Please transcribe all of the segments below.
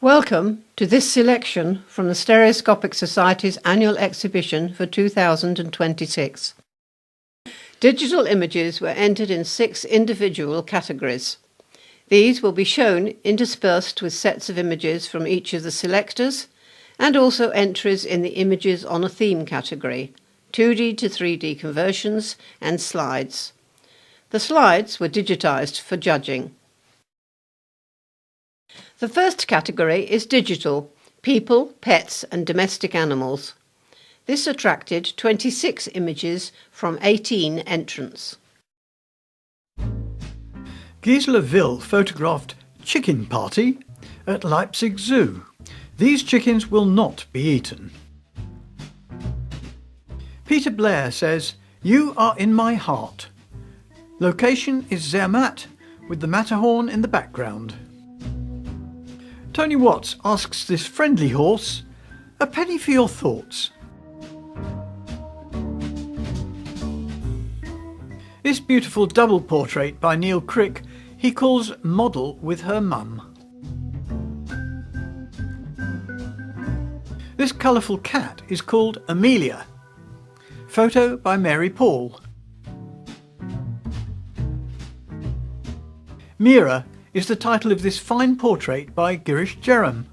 Welcome to this selection from the Stereoscopic Society's annual exhibition for 2026. Digital images were entered in 6 individual categories. These will be shown interspersed with sets of images from each of the selectors and also entries in the Images on a Theme category, 2D to 3D conversions and slides. The slides were digitized for judging. The first category is digital, people, pets and domestic animals. This attracted 26 images from 18 entrants. Gisela Will photographed Chicken Party at Leipzig Zoo. These chickens will not be eaten. Peter Blair says, "You are in my heart." Location is Zermatt with the Matterhorn in the background. Tony Watts asks this friendly horse, "A penny for your thoughts." This beautiful double portrait by Neil Crick he calls Model with Her Mum. This colourful cat is called Amelia. Photo by Mary Paul. Mira is the title of this fine portrait by Girish Jaram.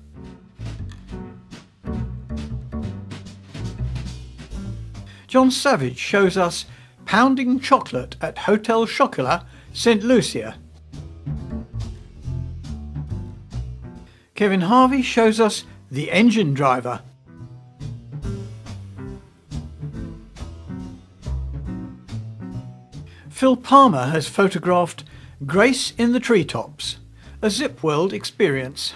John Savage shows us pounding chocolate at Hotel Chocolat, St. Lucia. Kevin Harvey shows us The Engine Driver. Phil Palmer has photographed Grace in the Treetops, a Zip World experience.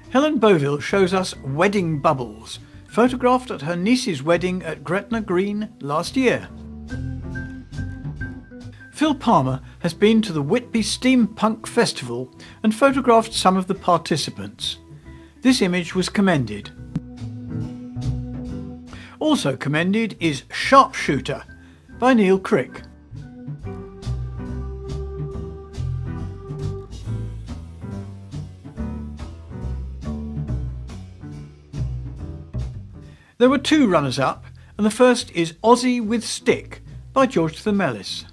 Helen Beauville shows us Wedding Bubbles, photographed at her niece's wedding at Gretna Green last year. Phil Palmer has been to the Whitby Steampunk Festival and photographed some of the participants. This image was commended. Also commended is Sharpshooter by Neil Crick. There were 2 runners-up, and the first is Aussie with Stick by George Themelis.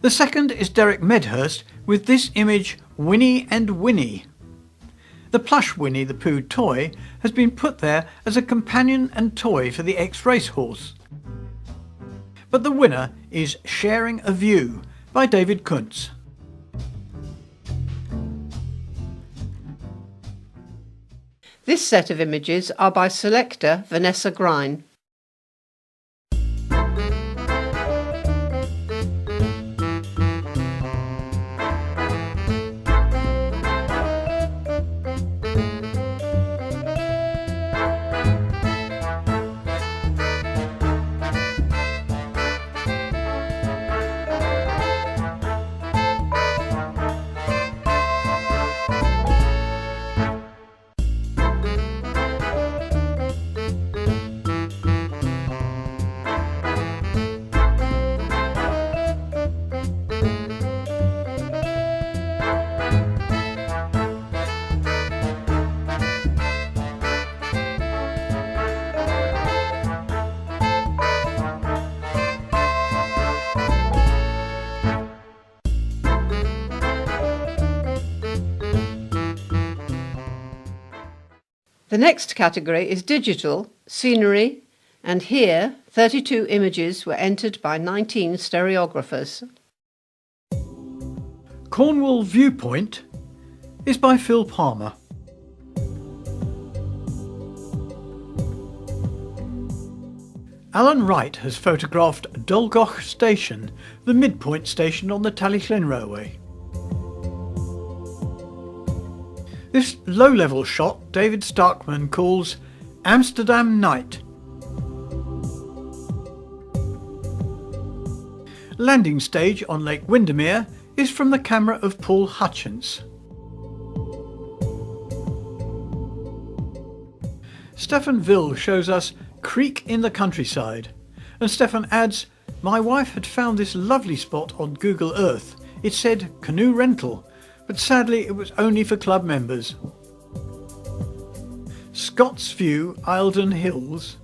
The second is Derek Medhurst with this image Winnie and Winnie. The plush Winnie the Pooh toy has been put there as a companion and toy for the ex-racehorse. But the winner is Sharing a View by David Kuntz. This set of images are by Selector Vanessa Grine. The next category is digital, scenery, and here 32 images were entered by 19 stereographers. Cornwall Viewpoint is by Phil Palmer. Alan Wright has photographed Dolgoch Station, the midpoint station on the Tallyclyn Railway. This low-level shot David Starkman calls Amsterdam Night. Landing stage on Lake Windermere is from the camera of Paul Hutchins. Stefan Will shows us Creek in the Countryside, and Stefan adds, My wife had found this lovely spot on Google Earth. It said canoe rental, but sadly it was only for club members. Scott's View, Eildon Hills,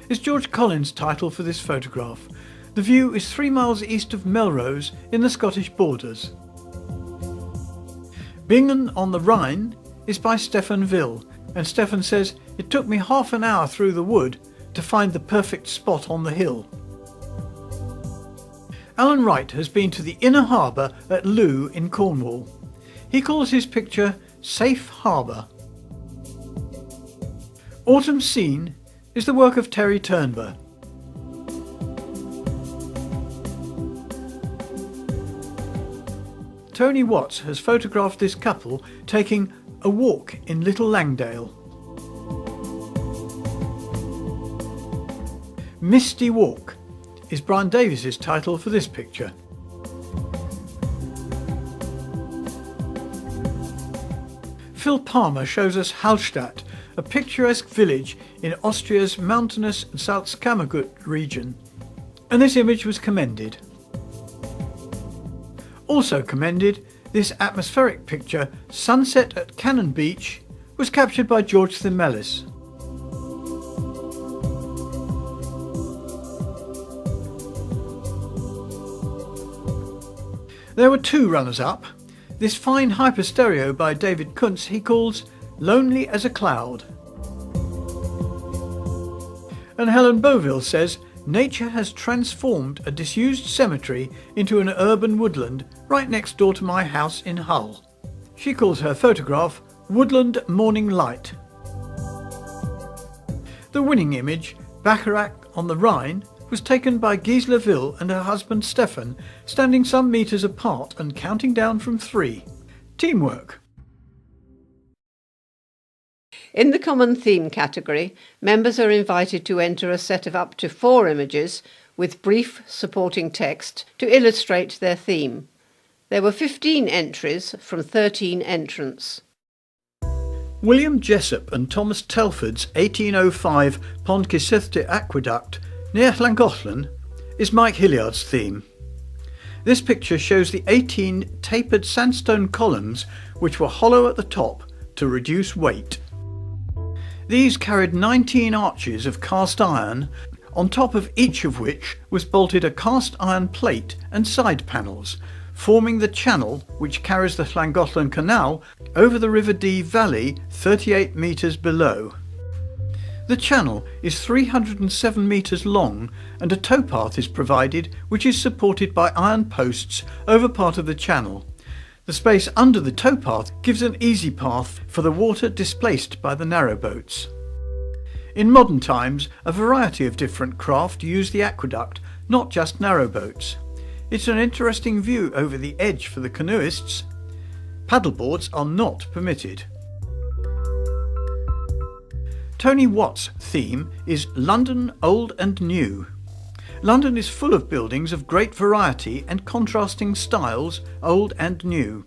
is George Collins' title for this photograph. The view is 3 miles east of Melrose in the Scottish borders. Bingen on the Rhine is by Stefan Will, and Stefan says, "It took me half an hour through the wood to find the perfect spot on the hill." Alan Wright has been to the inner harbour at Looe in Cornwall. He calls his picture Safe Harbour. Autumn Scene is the work of Terry Turnber. Tony Watts has photographed this couple taking a walk in Little Langdale. Misty Walk is Brian Davies's title for this picture. Phil Palmer shows us Hallstatt, a picturesque village in Austria's mountainous Salzkammergut region, and this image was commended. Also commended, this atmospheric picture, Sunset at Cannon Beach, was captured by George Themelis. There were 2 runners-up. This fine hyperstereo by David Kuntz he calls Lonely as a Cloud. And Helen Beauville says, nature has transformed a disused cemetery into an urban woodland right next door to my house in Hull. She calls her photograph Woodland Morning Light. The winning image, Bacharach on the Rhine, was taken by Gisela Will and her husband Stefan, standing some metres apart and counting down from 3. Teamwork. In the common theme category, members are invited to enter a set of up to 4 images with brief supporting text to illustrate their theme. There were 15 entries from 13 entrants. William Jessup and Thomas Telford's 1805 Pontcysylltu Aqueduct near Llangollen is Mike Hilliard's theme. This picture shows the 18 tapered sandstone columns which were hollow at the top to reduce weight. These carried 19 arches of cast iron, on top of each of which was bolted a cast iron plate and side panels, forming the channel which carries the Llangollen Canal over the River Dee Valley 38 metres below. The channel is 307 metres long and a towpath is provided which is supported by iron posts over part of the channel. The space under the towpath gives an easy path for the water displaced by the narrowboats. In modern times, a variety of different craft use the aqueduct, not just narrowboats. It's an interesting view over the edge for the canoeists. Paddleboards are not permitted. Tony Watt's theme is London Old and New. London is full of buildings of great variety and contrasting styles, old and new.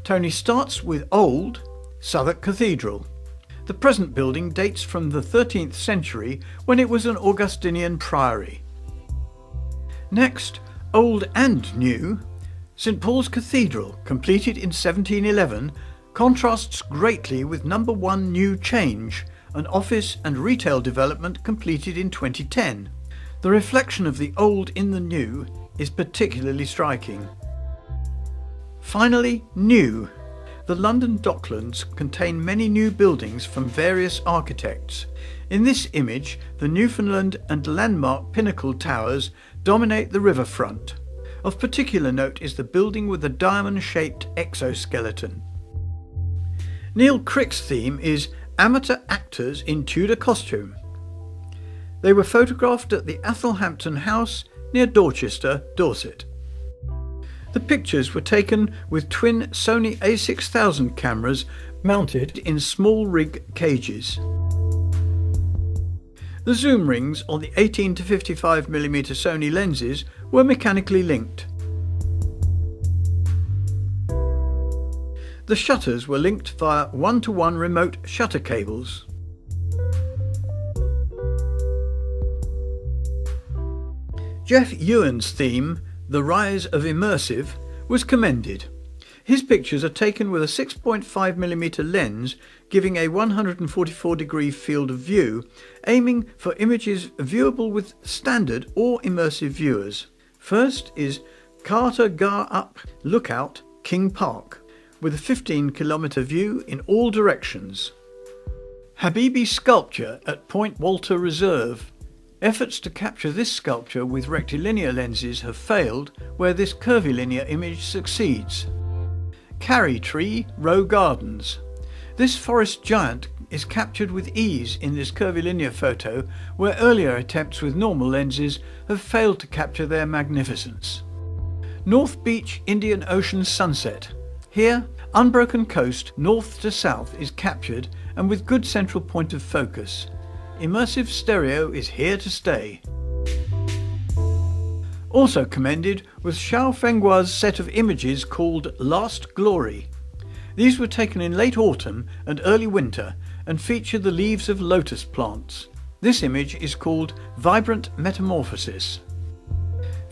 Tony starts with old, Southwark Cathedral. The present building dates from the 13th century when it was an Augustinian priory. Next, old and new, St Paul's Cathedral, completed in 1711, contrasts greatly with number 1 New Change, an office and retail development completed in 2010. The reflection of the old in the new is particularly striking. Finally, new. The London Docklands contain many new buildings from various architects. In this image, the Newfoundland and Landmark Pinnacle Towers dominate the riverfront. Of particular note is the building with the diamond-shaped exoskeleton. Neil Crick's theme is Amateur Actors in Tudor Costume. They were photographed at the Athelhampton House near Dorchester, Dorset. The pictures were taken with twin Sony A6000 cameras mounted in small rig cages. The zoom rings on the 18 to 55mm Sony lenses were mechanically linked. The shutters were linked via one-to-one remote shutter cables. Jeff Ewan's theme, The Rise of Immersive, was commended. His pictures are taken with a 6.5mm lens, giving a 144-degree field of view, aiming for images viewable with standard or immersive viewers. First is Carter Gar Up Lookout, King Park, with a 15-kilometre view in all directions. Habibi Sculpture at Point Walter Reserve. Efforts to capture this sculpture with rectilinear lenses have failed where this curvilinear image succeeds. Carry Tree Row Gardens. This forest giant is captured with ease in this curvilinear photo, where earlier attempts with normal lenses have failed to capture their magnificence. North Beach Indian Ocean Sunset. Here, unbroken coast north to south is captured and with good central point of focus. Immersive stereo is here to stay. Also commended was Xiao Fenghua's set of images called Last Glory. These were taken in late autumn and early winter and feature the leaves of lotus plants. This image is called Vibrant Metamorphosis.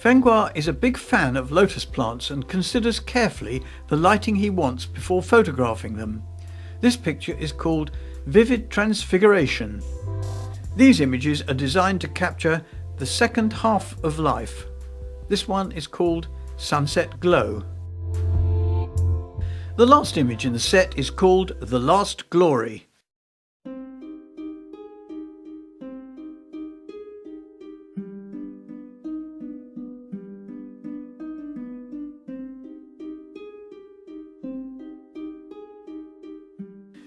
Fenghua is a big fan of lotus plants and considers carefully the lighting he wants before photographing them. This picture is called Vivid Transfiguration. These images are designed to capture the second half of life. This one is called Sunset Glow. The last image in the set is called The Last Glory.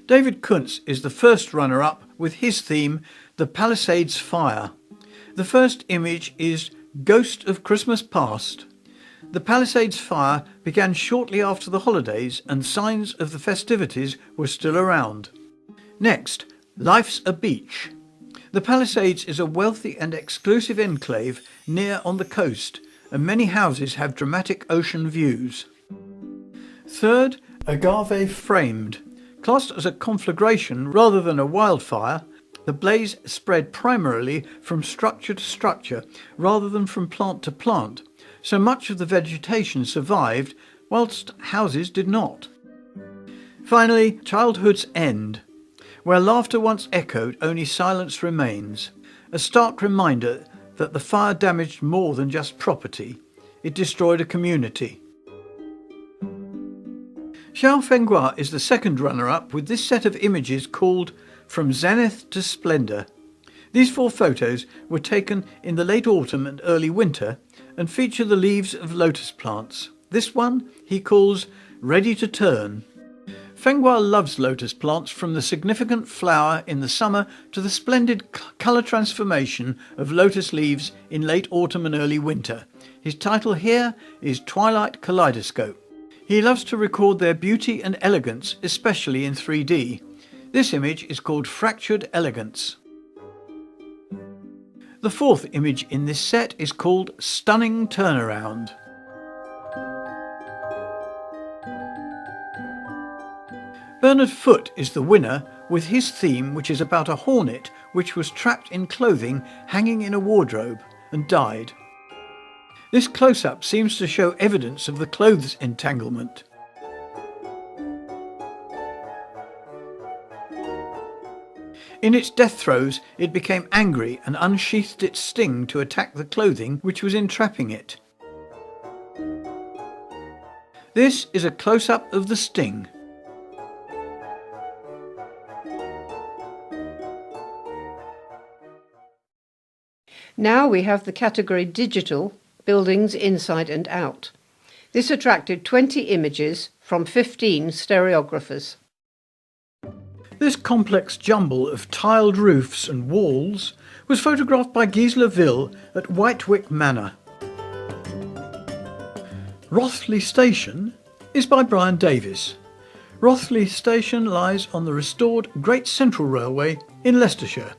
David Kuntz is the first runner-up with his theme, The Palisades Fire. The first image is Ghost of Christmas Past. The Palisades Fire began shortly after the holidays and signs of the festivities were still around. Next, Life's a Beach. The Palisades is a wealthy and exclusive enclave near on the coast, and many houses have dramatic ocean views. Third, Agave Framed. Classed as a conflagration rather than a wildfire, the blaze spread primarily from structure to structure rather than from plant to plant, so much of the vegetation survived whilst houses did not. Finally, Childhood's End. Where laughter once echoed, only silence remains. A stark reminder that the fire damaged more than just property. It destroyed a community. Xiao Fenghua is the second runner-up with this set of images called From Zenith to Splendor. These 4 photos were taken in the late autumn and early winter and feature the leaves of lotus plants. This one he calls Ready to Turn. Fenghua loves lotus plants, from the significant flower in the summer to the splendid colour transformation of lotus leaves in late autumn and early winter. His title here is Twilight Kaleidoscope. He loves to record their beauty and elegance, especially in 3D. This image is called Fractured Elegance. The 4th image in this set is called Stunning Turnaround. Bernard Foote is the winner with his theme, which is about a hornet which was trapped in clothing hanging in a wardrobe and died. This close-up seems to show evidence of the clothes entanglement. In its death throes, it became angry and unsheathed its sting to attack the clothing which was entrapping it. This is a close-up of the sting. Now we have the category Digital, Buildings Inside and Out. This attracted 20 images from 15 stereographers. This complex jumble of tiled roofs and walls was photographed by Gisela Ville at Whitewick Manor. Rothley Station is by Brian Davis. Rothley Station lies on the restored Great Central Railway in Leicestershire.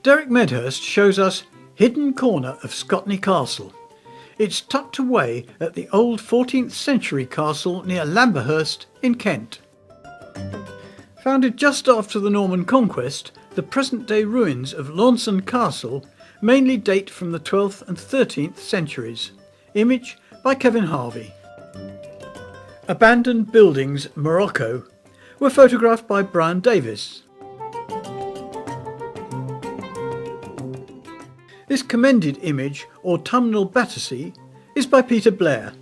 Derek Medhurst shows us Hidden Corner of Scotney Castle. It's tucked away at the old 14th century castle near Lamberhurst in Kent. Founded just after the Norman conquest, the present-day ruins of Launceston Castle mainly date from the 12th and 13th centuries. Image by Kevin Harvey. Abandoned buildings, Morocco, were photographed by Brian Davis. This commended image, Autumnal Battersea, is by Peter Blair.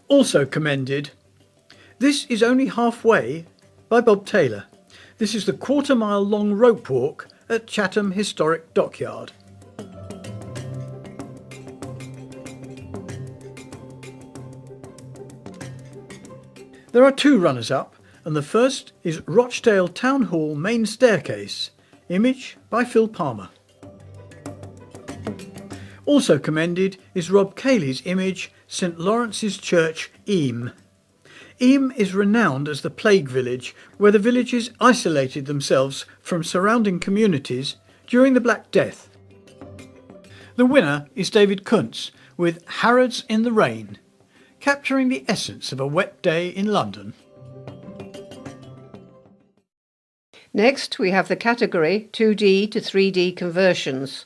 Also commended, This is Only Halfway, by Bob Taylor. This is the quarter-mile long rope walk at Chatham Historic Dockyard. There are two runners-up, and the first is Rochdale Town Hall main staircase, image by Phil Palmer. Also commended is Rob Cayley's image, St Lawrence's Church, Eyam. Eyam is renowned as the plague village, where the villagers isolated themselves from surrounding communities during the Black Death. The winner is David Kuntz with Harrods in the Rain, capturing the essence of a wet day in London. Next, we have the category 2D to 3D conversions.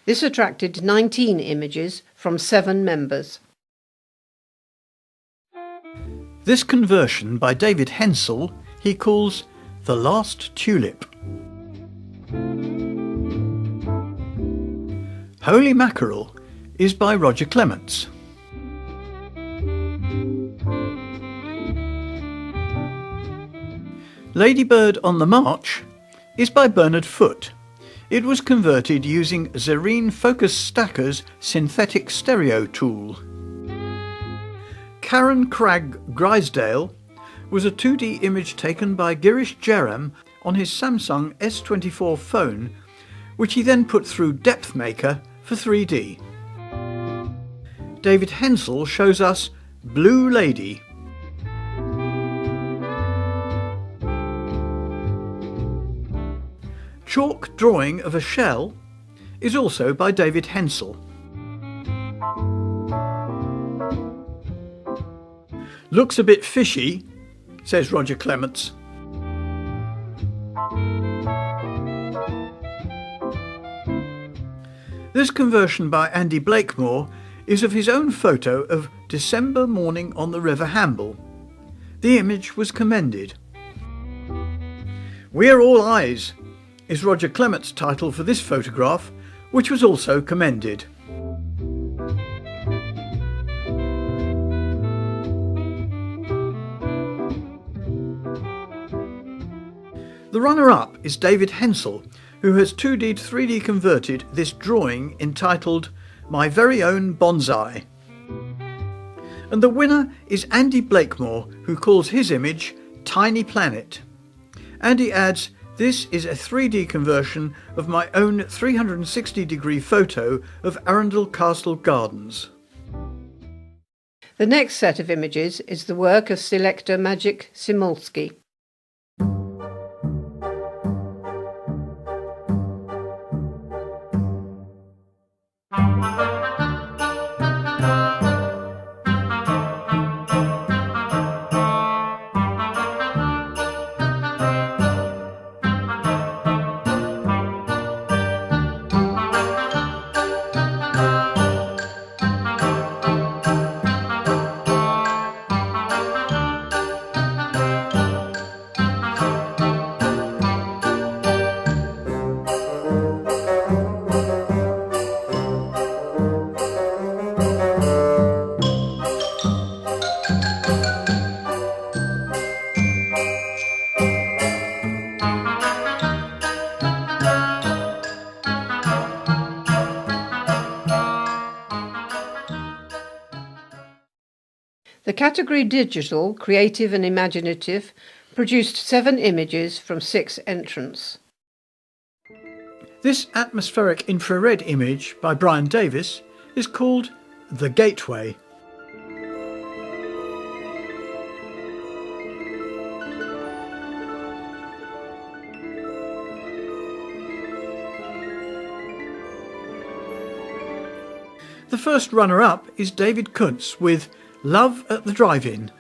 This attracted 19 images from 7 members. This conversion by David Hensel he calls The Last Tulip. Holy Mackerel is by Roger Clements. Ladybird on the March is by Bernard Foote. It was converted using Zarine Focus Stacker's synthetic stereo tool. Karen Cragg Grisdale was a 2D image taken by Girish Jaram on his Samsung S24 phone, which he then put through Depth Maker for 3D. David Hensel shows us Blue Lady. Chalk drawing of a shell is also by David Hensel. Looks a bit fishy, says Roger Clements. This conversion by Andy Blakemore is of his own photo of December morning on the River Hamble. The image was commended. We're All Eyes is Roger Clements' title for this photograph, which was also commended. The runner-up is David Hensel, who has 2D to 3D converted this drawing entitled My Very Own Bonsai. And the winner is Andy Blakemore, who calls his image Tiny Planet. Andy adds, This is a 3D conversion of my own 360-degree photo of Arundel Castle Gardens. The next set of images is the work of Selector Maciej Simulski. The category Digital, Creative and Imaginative produced 7 images from 6 entrants. This atmospheric infrared image by Brian Davis is called The Gateway. The first runner-up is David Kuntz with Love at the Drive-In.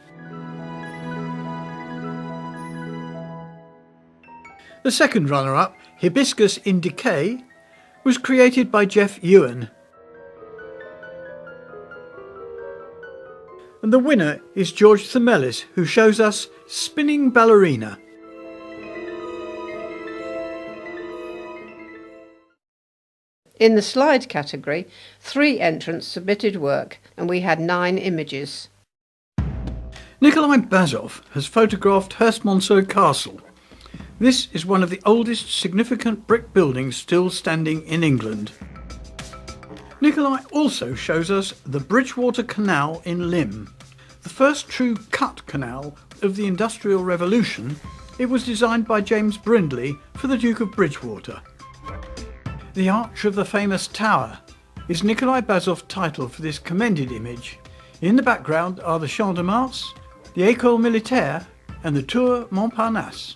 The second runner-up, Hibiscus in Decay, was created by Jeff Ewan. And the winner is George Themelis, who shows us Spinning Ballerina. In the slide category, 3 entrants submitted work and we had 9 images. Nikolai Bazov has photographed Hurstmonceau Castle. This is one of the oldest significant brick buildings still standing in England. Nikolai also shows us the Bridgewater Canal in Lymm. The first true cut canal of the Industrial Revolution, it was designed by James Brindley for the Duke of Bridgewater. The Arch of the Famous Tower is Nikolai Bazov's title for this commended image. In the background are the Champ de Mars, the École Militaire and the Tour Montparnasse.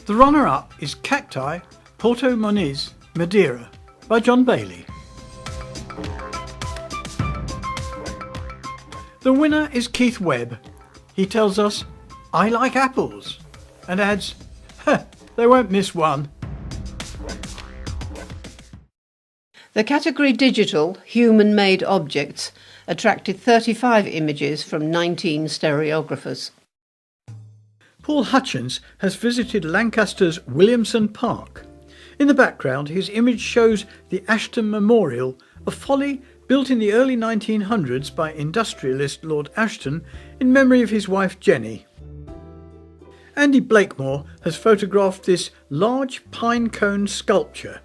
The runner-up is Cacti, Porto Moniz, Madeira by John Bailey. The winner is Keith Webb. He tells us, "I like apples," and adds, "They won't miss one." The category Digital Human-Made Objects attracted 35 images from 19 stereographers. Paul Hutchins has visited Lancaster's Williamson Park. In the background, his image shows the Ashton Memorial, a folly built in the early 1900s by industrialist Lord Ashton in memory of his wife Jenny. Andy Blakemore has photographed this large pine cone sculpture.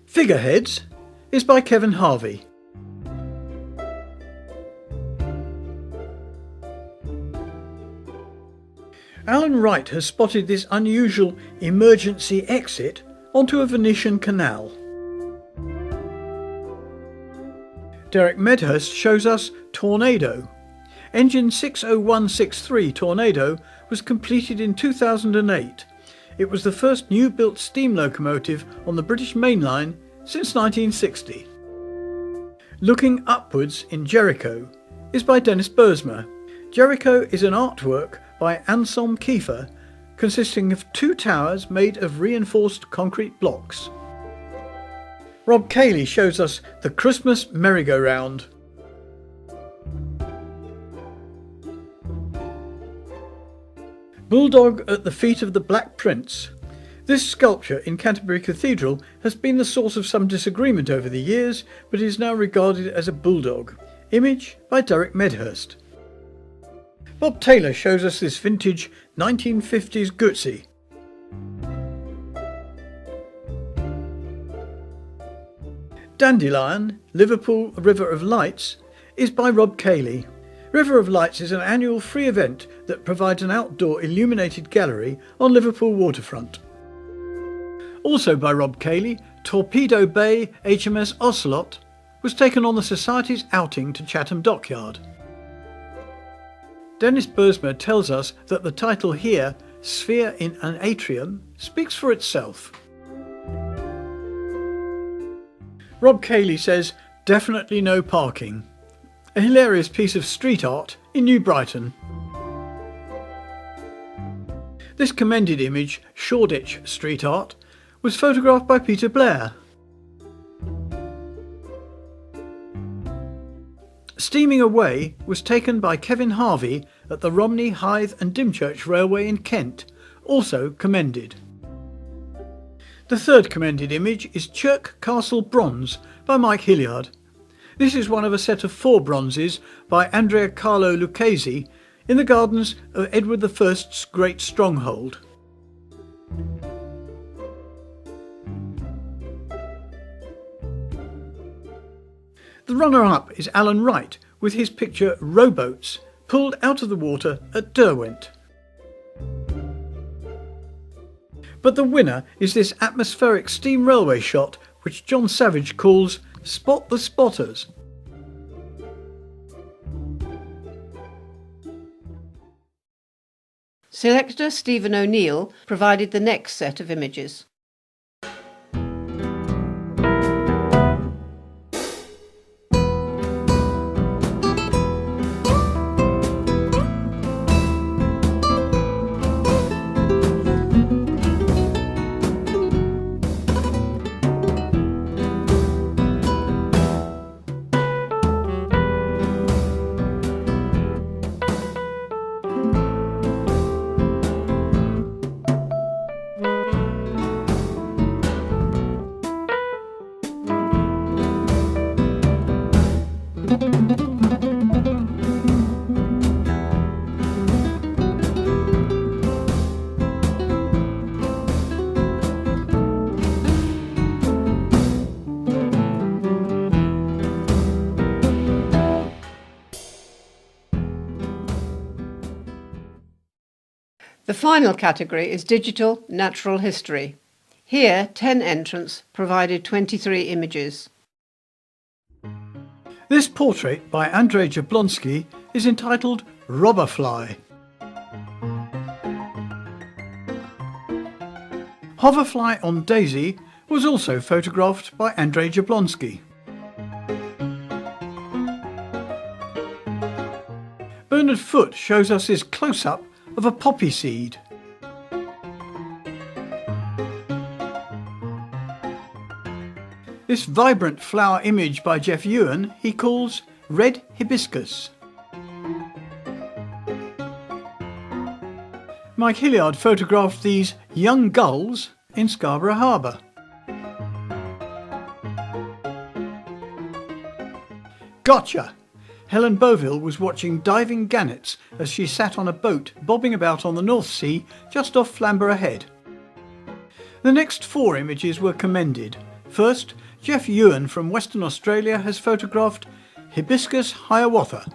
Figureheads is by Kevin Harvey. Alan Wright has spotted this unusual emergency exit onto a Venetian canal. Derek Medhurst shows us Tornado. Engine 60163 Tornado was completed in 2008. It was the first new-built steam locomotive on the British Main Line since 1960. Looking Upwards in Jericho is by Dennis Bursma. Jericho is an artwork by Anselm Kiefer, consisting of 2 towers made of reinforced concrete blocks. Rob Cayley shows us the Christmas merry-go-round. Bulldog at the Feet of the Black Prince. This sculpture in Canterbury Cathedral has been the source of some disagreement over the years, but is now regarded as a bulldog. Image by Derek Medhurst. Bob Taylor shows us this vintage 1950s Guzzi. Dandelion, Liverpool River of Lights, is by Rob Cayley. River of Lights is an annual free event that provides an outdoor illuminated gallery on Liverpool waterfront. Also by Rob Cayley, Torpedo Bay HMS Ocelot was taken on the Society's outing to Chatham Dockyard. Dennis Bursma tells us that the title here, Sphere in an Atrium, speaks for itself. Rob Cayley says, "Definitely no parking." A hilarious piece of street art in New Brighton. This commended image, Shoreditch street art, was photographed by Peter Blair. Steaming Away was taken by Kevin Harvey at the Romney, Hythe and Dymchurch Railway in Kent, also commended. The third commended image is Chirk Castle Bronze by Mike Hilliard. This is one of a set of 4 bronzes by Andrea Carlo Lucchesi in the gardens of Edward I's great stronghold. The runner-up is Alan Wright with his picture Rowboats, pulled out of the water at Derwent. But the winner is this atmospheric steam railway shot which John Savage calls Spot the Spotters. Selector Stephen O'Neill provided the next set of images. The final category is digital natural history. Here, 10 entrants provided 23 images. This portrait by Andrzej Jablonski is entitled Robberfly. Hoverfly on Daisy was also photographed by Andrzej Jablonski. Bernard Foote shows us his close-up of a poppy seed. This vibrant flower image by Jeff Ewan he calls Red Hibiscus. Mike Hilliard photographed these young gulls in Scarborough Harbour. Gotcha! Helen Boville was watching diving gannets as she sat on a boat bobbing about on the North Sea just off Flamborough Head. The next 4 images were commended. First, Jeff Ewan from Western Australia has photographed Hibiscus Hiawatha.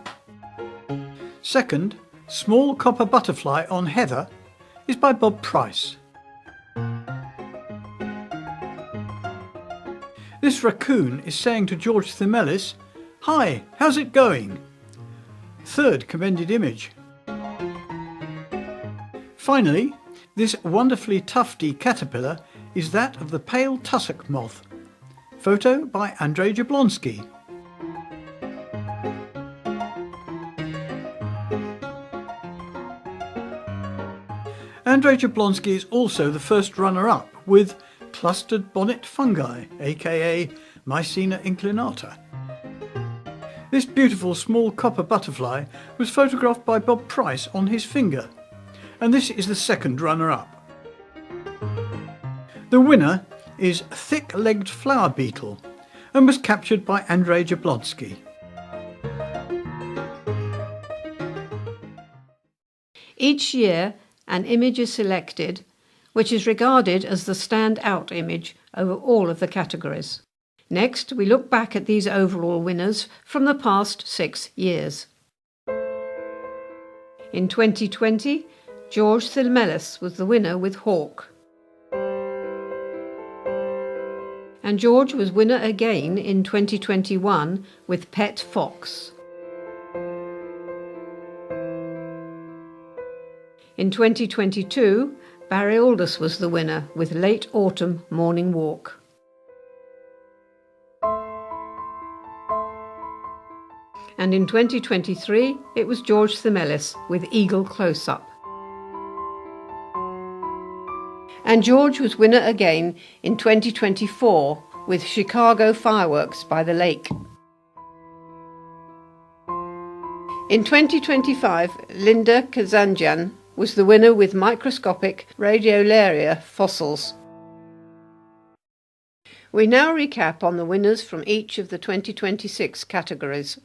Second, Small Copper Butterfly on Heather is by Bob Price. This raccoon is saying to George Themelis, "Hi, how's it going?" Third commended image. Finally, this wonderfully tufty caterpillar is that of the pale tussock moth. Photo by Andrzej Jablonski. Andrzej Jablonski is also the first runner-up with clustered bonnet fungi, aka Mycena inclinata. This beautiful small copper butterfly was photographed by Bob Price on his finger, and this is the second runner-up. The winner is Thick-Legged Flower Beetle and was captured by Andrzej Jablonski. Each year, an image is selected which is regarded as the stand-out image over all of the categories. Next, we look back at these overall winners from the past 6 years. In 2020, George Themelis was the winner with Hawk. And George was winner again in 2021 with Pet Fox. In 2022, Barry Aldous was the winner with Late Autumn Morning Walk. And in 2023, it was George Themelis with Eagle Close-Up. And George was winner again in 2024 with Chicago Fireworks by the Lake. In 2025, Linda Kazanjian was the winner with Microscopic Radiolaria Fossils. We now recap on the winners from each of the 2026 categories.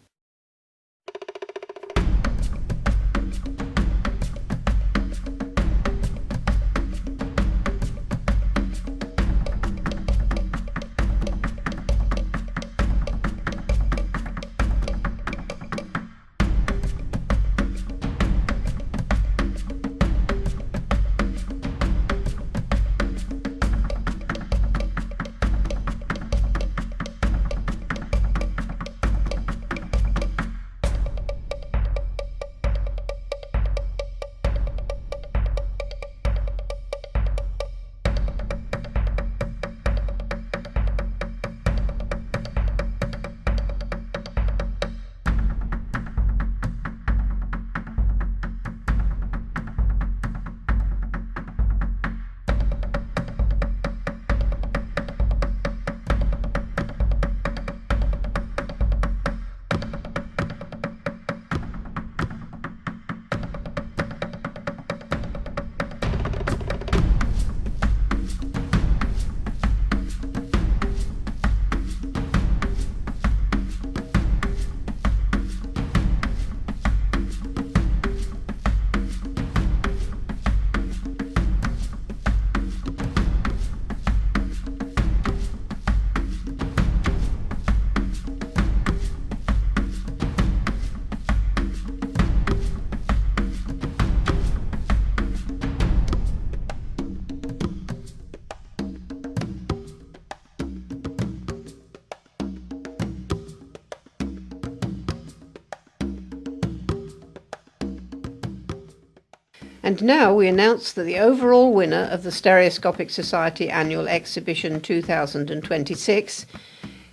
And now we announce that the overall winner of the Stereoscopic Society Annual Exhibition 2026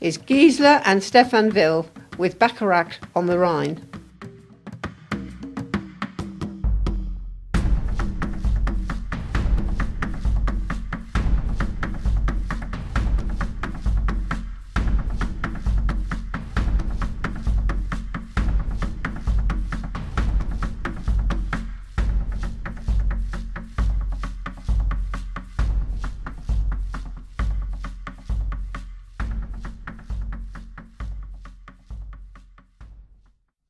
is Gisela and Stefan Will with Bacharach on the Rhine.